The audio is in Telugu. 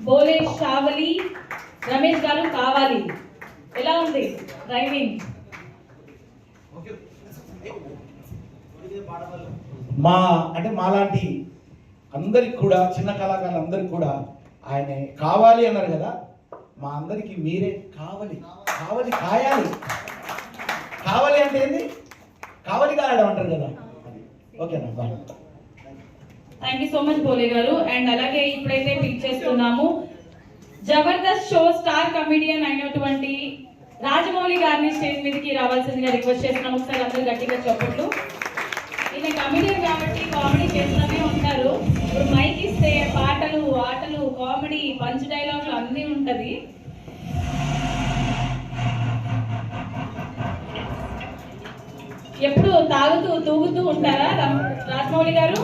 బోలే షావలి రమేష్ గారు కావాలి. ఎలా ఉంది రైమింగ్? అంటే మాలాంటి అందరికి కూడా, చిన్న కళాకారులందరికీ కూడా ఆయన కావాలి అన్నారు కదా, మా అందరికి మీరే కావాలి. కావాలి కాయాలి. కావాలి అంటే ఏంది? కావాలి కాయడం అంటారు కదా. ఓకేనా? Bye. Thank you so much Bole గారు. అండ్ అలాగే ఇప్పుడైతే పిక్ చేస్తున్నాము జబర్దస్త్ షో స్టార్ కమెడియన్ అయినటువంటి రాజమౌళి గారిని స్టేజ్ మీదకి రావాల్సిందిగా రిక్వెస్ట్ చేస్తున్నాము. ఒకసారి అందరూ గట్టిగా చెప్పట్లు. ఈయన కమెడియన్ కాబట్టి కామెడీ చేస్తూనే ఉంటారు. ఇప్పుడు మైక్ ఇస్తే పాటలు, ఆటలు, కామెడీ, పంచ్ డైలాగులు అన్నీ ఉంటది. ఎప్పుడు తాగుతూ తూగుతూ ఉంటారా రాజమౌళి గారు?